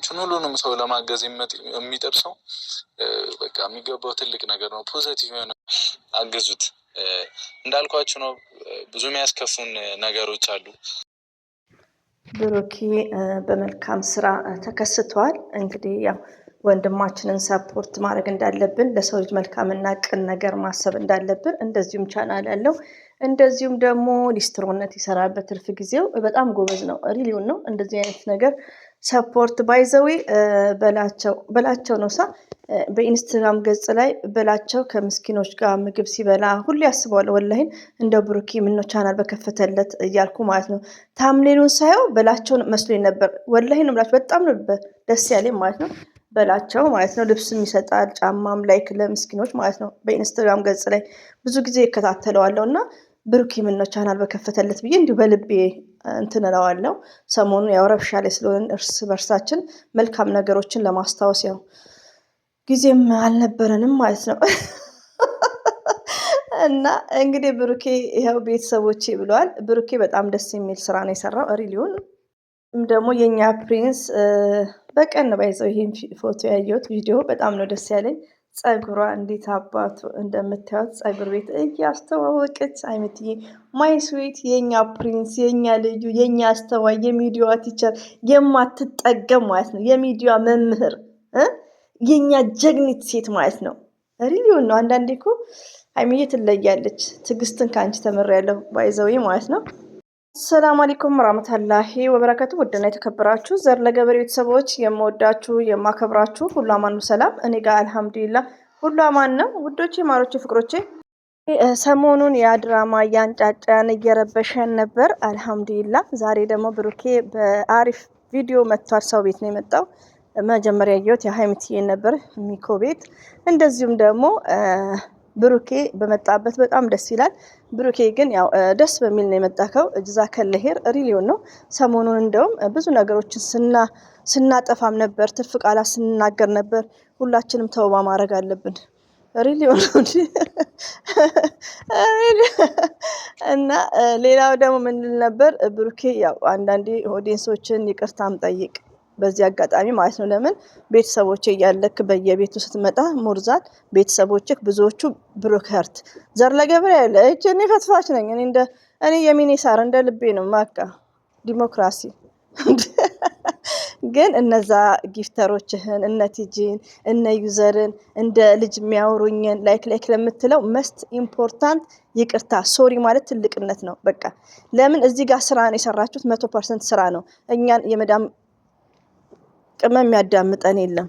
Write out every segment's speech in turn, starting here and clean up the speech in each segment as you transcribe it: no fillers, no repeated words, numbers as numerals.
ሰዎችን ሁሉንም ሰው ለማገዝ የሚጥር ሰው በቃ የሚገባው ትልቅ ነገር ነው። ፖዚቲቭ የሆነ አገዙት። እንዳልኳችሁ ነው። ብዙ የሚያስከፉን ነገሮች አሉ። ብሩኬ በመልካም ስራ ተከስተዋል። እንግዲህ ያው ወንድማችንን ሰፖርት ማድረግ እንዳለብን፣ ለሰው ልጅ መልካምና ቅን ነገር ማሰብ እንዳለብን፣ እንደዚሁም ቻናል ያለው እንደዚሁም ደግሞ ሊስትሮነት ይሰራል በትርፍ ጊዜው። በጣም ጎበዝ ነው። ሪሊውን ነው። እንደዚህ አይነት ነገር ሰፖርት ባይዘዊ በላቸው ነው በኢንስታግራም ገጽ ላይ በላቸው ከምስኪኖች ጋር ምግብ ሲበላ ሁሉ ያስበዋል። ወላሂን እንደ ብሩኬ ምነው ቻናል በከፈተለት እያልኩ ማለት ነው። ታምሌሉን ሳየው በላቸውን መስሎኝ ነበር። ወላሂን ብላችሁ በጣም ነበር ደስ ያለኝ ማለት ነው። በላቸው ማለት ነው። ልብስም ይሰጣል፣ ጫማም ላይክ ለምስኪኖች ማለት ነው። በኢንስታግራም ገጽ ላይ ብዙ ጊዜ ይከታተለዋለሁ እና ብሩኬ ምነው ቻናል በከፈተለት ብዬ እንዲሁ በልቤ እንትን እለዋለሁ። ሰሞኑን ያው ረብሻ ላይ ስለሆነ እርስ በርሳችን መልካም ነገሮችን ለማስታወስ ያው ጊዜም አልነበረንም ማለት ነው። እና እንግዲህ ብሩኬ ይኸው ቤተሰቦቼ ብለዋል። ብሩኬ በጣም ደስ የሚል ስራ ነው የሰራው። ሪሊውን ደግሞ የኛ ፕሪንስ በቀን ባይዘው ይሄን ፎቶ ያየሁት ቪዲዮ በጣም ነው ደስ ያለኝ። ጸጉሯ እንዴት አባቱ እንደምታዩት ጸጉር ቤት እያስተዋወቀች አይምትዬ ማይ ስዊት የኛ ፕሪንስ የኛ ልዩ የኛ አስተዋይ የሚዲያዋ ቲቸር የማትጠገም ማለት ነው። የሚዲያ መምህር የኛ ጀግኒት ሴት ማለት ነው። ሪሊውን ነው። አንዳንዴ እኮ ሀይሚዬ ትለያለች። ትዕግስትን ከአንቺ ተምሬያለሁ ባይዘዊ ማለት ነው። ሰላም አለይኩም ወራህመቱላሂ ወበረካቱ። ውድና የተከበራችሁ ዘር ለገበሬ ቤተሰቦች የምወዳችሁ የማከብራችሁ ሁሉ አማኑ ሰላም፣ እኔ ጋር አልሐምዱሊላህ ሁሉ አማን ነው። ውዶቼ ማሮቼ ፍቅሮቼ ሰሞኑን የድራማ እያንጫጫን እየረበሸን ነበር። አልሐምዱሊላህ ዛሬ ደግሞ ብሩኬ በአሪፍ ቪዲዮ መጥቷል። ሰው ቤት ነው የመጣው። መጀመሪያ ያየሁት የሀይሚትዬን ነበር ሚኮ ቤት። እንደዚሁም ደግሞ ብሩኬ በመጣበት በጣም ደስ ይላል። ብሩኬ ግን ያው ደስ በሚል ነው የመጣከው። እጅዛ ከለሄር ሪሊውን ነው። ሰሞኑን እንደውም ብዙ ነገሮችን ስናጠፋም ነበር፣ ትርፍ ቃላት ስንናገር ነበር። ሁላችንም ተውባ ማድረግ አለብን። ሪሊውን ነው እና ሌላው ደግሞ ምን ነበር ብሩኬ ያው አንዳንዴ ኦዲየንሶችን ይቅርታም ጠይቅ በዚህ አጋጣሚ ማለት ነው። ለምን ቤተሰቦቼ እያለክ በየቤቱ ስትመጣ ሙርዛን ቤተሰቦችህ ብዙዎቹ ብሩክህርት ዘር ለገበሬ ያለ እኔ ፈትፋች ነኝ። እኔ የሚኔ ሳር እንደ ልቤ ነው ማካ ዲሞክራሲ። ግን እነዛ ጊፍተሮችህን እነ ቲጂን እነ ዩዘርን እንደ ልጅ የሚያወሩኝን ላይክ ለምትለው መስት ኢምፖርታንት ይቅርታ ሶሪ ማለት ትልቅነት ነው። በቃ ለምን እዚህ ጋር ስራ ነው የሰራችሁት። 100% ስራ ነው። እኛን የመዳም ቅመም ያዳምጠን የለም።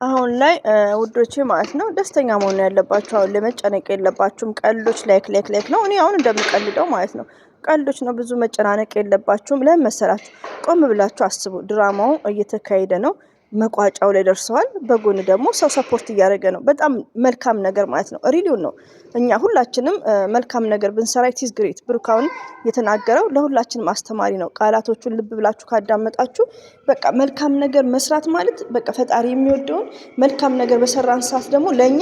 አሁን ላይ ውዶቼ ማለት ነው ደስተኛ መሆን ያለባችሁ። አሁን ለመጨነቅ የለባችሁም። ቀልዶች ላይክ ነው። እኔ አሁን እንደምቀልደው ማለት ነው ቀልዶች ነው። ብዙ መጨናነቅ የለባችሁም። ለምን መሰላችሁ? ቆም ብላችሁ አስቡ። ድራማው እየተካሄደ ነው። መቋጫው ላይ ደርሰዋል። በጎን ደግሞ ሰው ሰፖርት እያደረገ ነው። በጣም መልካም ነገር ማለት ነው። ሪሊውን ነው። እኛ ሁላችንም መልካም ነገር ብንሰራ ኢትስ ግሬት። ብሩካውን የተናገረው ለሁላችንም አስተማሪ ነው። ቃላቶቹን ልብ ብላችሁ ካዳመጣችሁ በቃ መልካም ነገር መስራት ማለት በቃ ፈጣሪ የሚወደውን መልካም ነገር በሰራን ሰዓት ደግሞ ለኛ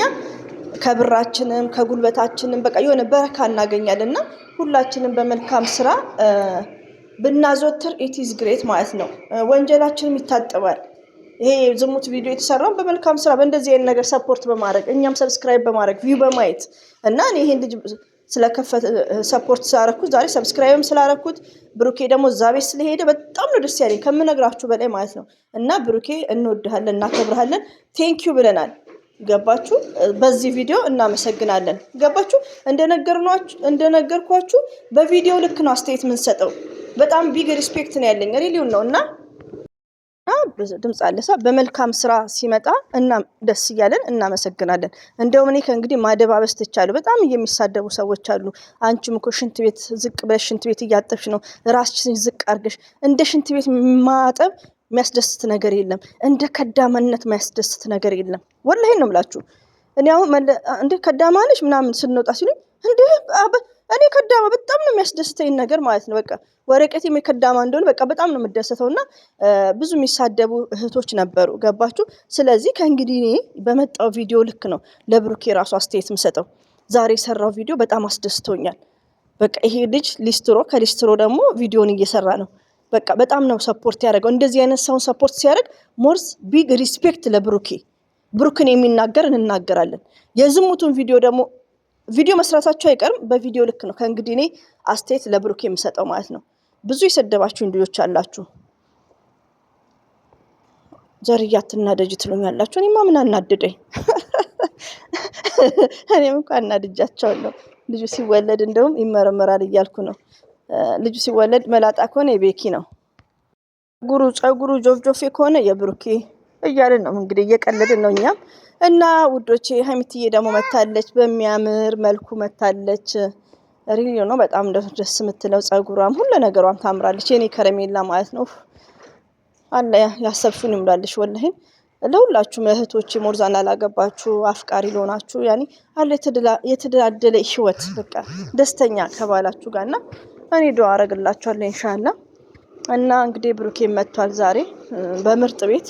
ከብራችንም ከጉልበታችንም በቃ የሆነ በረካ እናገኛለንና ሁላችንም በመልካም ስራ ብናዘወትር ኢትስ ግሬት ማለት ነው። ወንጀላችንም ይታጠባል። ይሄ ዝሙት ቪዲዮ የተሰራው በመልካም ስራ በእንደዚህ አይነት ነገር ሰፖርት በማድረግ እኛም ሰብስክራይብ በማድረግ ቪው በማየት እና እኔ ይሄን ልጅ ስለከፈተ ሰፖርት ስላረኩት ዛሬ ሰብስክራይብም ስላረኩት ብሩኬ ደግሞ እዛ ቤት ስለሄደ በጣም ነው ደስ ያለኝ ከምነግራችሁ በላይ ማለት ነው። እና ብሩኬ እንወድሃለን፣ እናከብርሃለን፣ ቴንኪዩ ብለናል። ገባችሁ? በዚህ ቪዲዮ እናመሰግናለን። ገባችሁ? እንደነገርኳችሁ በቪዲዮ ልክ ነው አስተያየት የምንሰጠው። በጣም ቢግ ሪስፔክት ነው ያለኝ ሪሊውን ነው እና ድምጽ አለሳ በመልካም ስራ ሲመጣ እና ደስ እያለን እናመሰግናለን። እንደውም እኔ ከእንግዲህ ማደባበስ ትቻለሁ። በጣም የሚሳደቡ ሰዎች አሉ። አንቺም እኮ ሽንት ቤት ዝቅ ብለሽ ሽንት ቤት እያጠብሽ ነው፣ ራስሽን ዝቅ አድርገሽ። እንደ ሽንት ቤት ማጠብ የሚያስደስት ነገር የለም። እንደ ከዳማነት የሚያስደስት ነገር የለም። ወላሂ ነው የምላችሁ። እኔ አሁን እንደ ከዳማነሽ ምናምን ስንወጣ ሲሉኝ እኔ ከዳማ በጣም ነው የሚያስደስተኝ ነገር ማለት ነው። በቃ ወረቀት ከዳማ እንደሆነ በቃ በጣም ነው የምደሰተውና ብዙ የሚሳደቡ እህቶች ነበሩ። ገባችሁ? ስለዚህ ከእንግዲህ እኔ በመጣው ቪዲዮ ልክ ነው ለብሩኬ ራሱ አስተያየት የምሰጠው። ዛሬ የሰራው ቪዲዮ በጣም አስደስቶኛል። በቃ ይሄ ልጅ ሊስትሮ ከሊስትሮ ደግሞ ቪዲዮን እየሰራ ነው። በቃ በጣም ነው ሰፖርት ያደረገው። እንደዚህ አይነት ሰውን ሰፖርት ሲያደርግ ሞርስ ቢግ ሪስፔክት ለብሩኬ። ብሩክን የሚናገር እንናገራለን። የዝሙቱን ቪዲዮ ደግሞ ቪዲዮ መስራታቸው አይቀርም። በቪዲዮ ልክ ነው ከእንግዲህ እኔ አስተያየት ለብሩኬ የምሰጠው ማለት ነው። ብዙ የሰደባችሁ ልጆች አላችሁ። ዘርያ አትናደጅ ትሉኛላችሁ። እኔማ ምን አናደደኝ? እኔም እንኳን አናድጃቸዋለሁ። ልጁ ሲወለድ እንደውም ይመረመራል እያልኩ ነው። ልጁ ሲወለድ መላጣ ከሆነ የቤኪ ነው፣ ጸጉሩ ጆፍጆፌ ከሆነ የብሩኬ እያልን ነው እንግዲህ እየቀለድን ነው እኛም። እና ውዶቼ ሀይሚትዬ ደግሞ መታለች፣ በሚያምር መልኩ መታለች። ሪሊ ነው በጣም ደስ የምትለው። ጸጉሯም ሁሉ ነገሯም ታምራለች። የኔ ከረሜላ ማለት ነው። አለ ያሰብሽውን ይምላልሽ። ወላሂ ለሁላችሁም እህቶቼ ሞርዛና ላገባችሁ አፍቃሪ ለሆናችሁ ያኔ አለ የተደላደለ ህይወት በቃ ደስተኛ ከባላችሁ ጋርና እኔ ዱአ አረግላችኋለሁ ኢንሻአላህ። እና እንግዲህ ብሩኬ መጥቷል ዛሬ በምርጥ ቤት።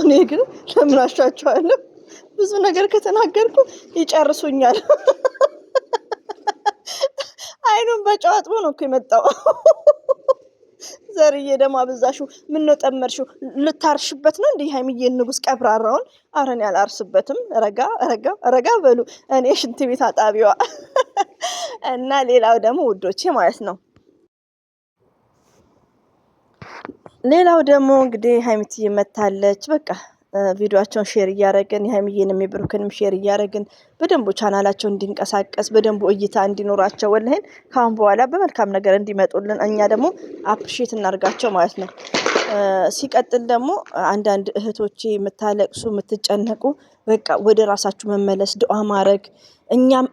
እኔ ግን ለምን አሻቸዋለሁ? ብዙ ነገር ከተናገርኩ ይጨርሱኛል። አይኑን በጨዋጥቦ ነው እኮ የመጣው። ዘርዬ ደግሞ አበዛሽው። ምን ነው ጠመርሽው? ልታርሽበት ነው እንዴ ሀይሚዬ ንጉስ ቀብራራውን? አረን ያላርስበትም። ረጋ በሉ። እኔ ሽንት ቤት አጣቢዋ። እና ሌላው ደግሞ ውዶቼ ማለት ነው ሌላው ደግሞ እንግዲህ ሀይሚትዬ መታለች። በቃ ቪዲዮአቸውን ሼር እያደረግን የሀይሚዬንም የብሩክንም ሼር እያደረግን በደንቡ ቻናላቸው እንዲንቀሳቀስ በደንቡ እይታ እንዲኖራቸው ወላሂን ካሁን በኋላ በመልካም ነገር እንዲመጡልን እኛ ደግሞ አፕሪሼት እናርጋቸው ማለት ነው። ሲቀጥል ደግሞ አንዳንድ እህቶቼ የምታለቅሱ የምትጨነቁ በቃ ወደ ራሳችሁ መመለስ ዱአ ማድረግ እኛም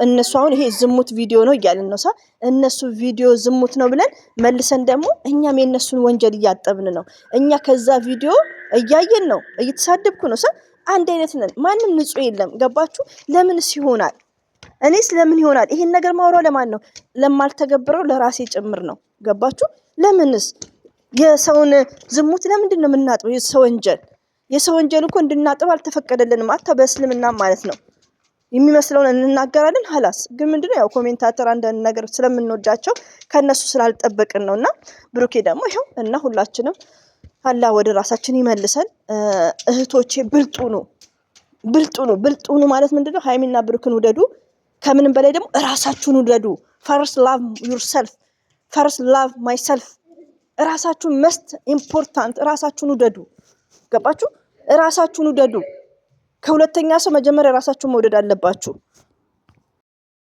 እነሱ አሁን ይሄ ዝሙት ቪዲዮ ነው እያልን ነው እነሱ ቪዲዮ ዝሙት ነው ብለን መልሰን ደግሞ እኛም የነሱን ወንጀል እያጠብን ነው። እኛ ከዛ ቪዲዮ እያየን ነው እየተሳደብኩ ነው አንድ አይነት ነን። ማንም ንጹህ የለም። ገባችሁ? ለምንስ ይሆናል? እኔስ ለምን ይሆናል? ይሄን ነገር ማውራው ለማን ነው? ለማልተገብረው ለራሴ ጭምር ነው። ገባችሁ? ለምንስ የሰውን ዝሙት ለምንድን ነው የምናጥበው? የሰው ወንጀል እኮ እንድናጥብ አልተፈቀደልንም። አታ በእስልምና ማለት ነው። የሚመስለውን እንናገራለን ሀላስ። ግን ምንድነው ያው ኮሜንታተር አንዳንድ ነገር ስለምንወዳቸው ከነሱ ስላልጠበቅን ነውና ብሩኬ ደግሞ ይሄው እና ሁላችንም አላህ ወደ ራሳችን ይመልሰን። እህቶቼ ብልጡ ነው ማለት ምንድነው? ሃይሚና ብሩክን ውደዱ። ከምንም በላይ ደግሞ ራሳችሁን ውደዱ። ፈርስት ላቭ ዩርሰልፍ፣ ፈርስት ላቭ ማይሰልፍ። ራሳችሁን መስት ኢምፖርታንት። ራሳችሁን ውደዱ። ገባችሁ? ራሳችሁን ውደዱ። ከሁለተኛ ሰው መጀመሪያ ራሳችሁን መውደድ አለባችሁ።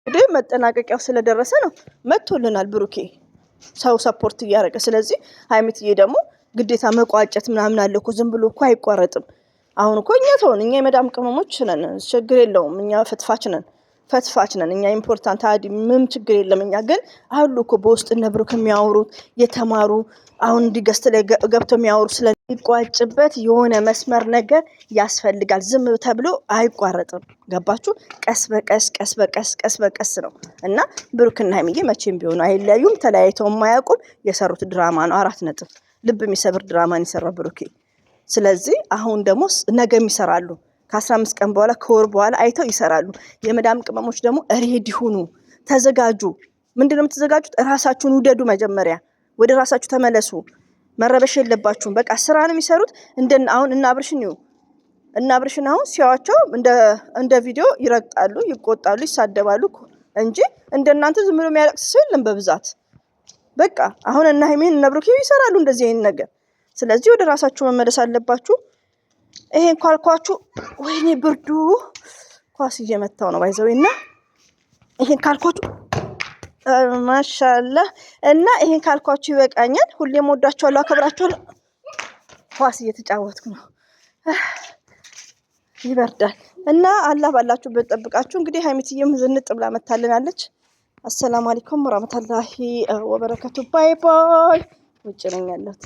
እንግዲህ መጠናቀቂያው ስለደረሰ ነው መጥቶልናል ብሩኬ ሰው ሰፖርት እያደረገ። ስለዚህ ሀይሚትዬ ደግሞ ግዴታ መቋጨት ምናምን አለ እኮ ዝም ብሎ እኮ አይቋረጥም። አሁን እኮ እኛ የመዳም ቅመሞች ነን፣ ችግር የለውም። እኛ ፈትፋች ነን። እኛ ኢምፖርታንት አዲ ምንም ችግር የለም። እኛ ግን አሉ እኮ በውስጥ እነ ብሩክ የሚያወሩት የተማሩ አሁን እንዲገስት ላይ ገብተው የሚያወሩ ስለሚቋጭበት የሆነ መስመር ነገር ያስፈልጋል። ዝም ተብሎ አይቋረጥም። ገባችሁ? ቀስ በቀስ ነው እና ብሩክና ሀይሚዬ መቼም ቢሆኑ አይለያዩም። ተለያይተው የማያውቁም። የሰሩት ድራማ ነው 4 ነጥብ። ልብ የሚሰብር ድራማን የሰራው ብሩኬ። ስለዚህ አሁን ደግሞ ነገም ይሰራሉ። ከ15 ቀን በኋላ ከወር በኋላ አይተው ይሰራሉ። የመዳም ቅመሞች ደግሞ ሬዲ ሁኑ፣ ተዘጋጁ። ምንድነው የምትዘጋጁት? ራሳችሁን ውደዱ። መጀመሪያ ወደ ራሳችሁ ተመለሱ። መረበሽ የለባችሁም። በቃ ስራ ነው የሚሰሩት። አሁን እና አብርሽን አሁን ሲያዋቸው እንደ ቪዲዮ ይረግጣሉ፣ ይቆጣሉ፣ ይሳደባሉ እንጂ እንደናንተ ዝም ብሎ የሚያለቅስ ሰው የለም በብዛት። በቃ አሁን እና ሀይሚን እና ብሩኬ ይሰራሉ እንደዚህ አይነት ነገር። ስለዚህ ወደ ራሳችሁ መመለስ አለባችሁ። ይሄን ካልኳችሁ ወይኔ ብርዱ ኳስ እየመታው ነው ባይዘውና ይሄን ካልኳችሁ ማሻአላ እና ይሄን ካልኳችሁ ይበቃኛል። ሁሌም ወዳችኋለሁ፣ አከብራችኋለሁ። ኳስ እየተጫወትኩ ነው፣ ይበርዳል እና አላህ ባላችሁበት ጠብቃችሁ። እንግዲህ ሀይሚትዬም ዝንጥ ብላ መታልናለች። አሰላሙ አለይኩም ወራህመቱላሂ ወበረካቱ። ባይ ባይ። ውጭ ነኝ ያለሁት።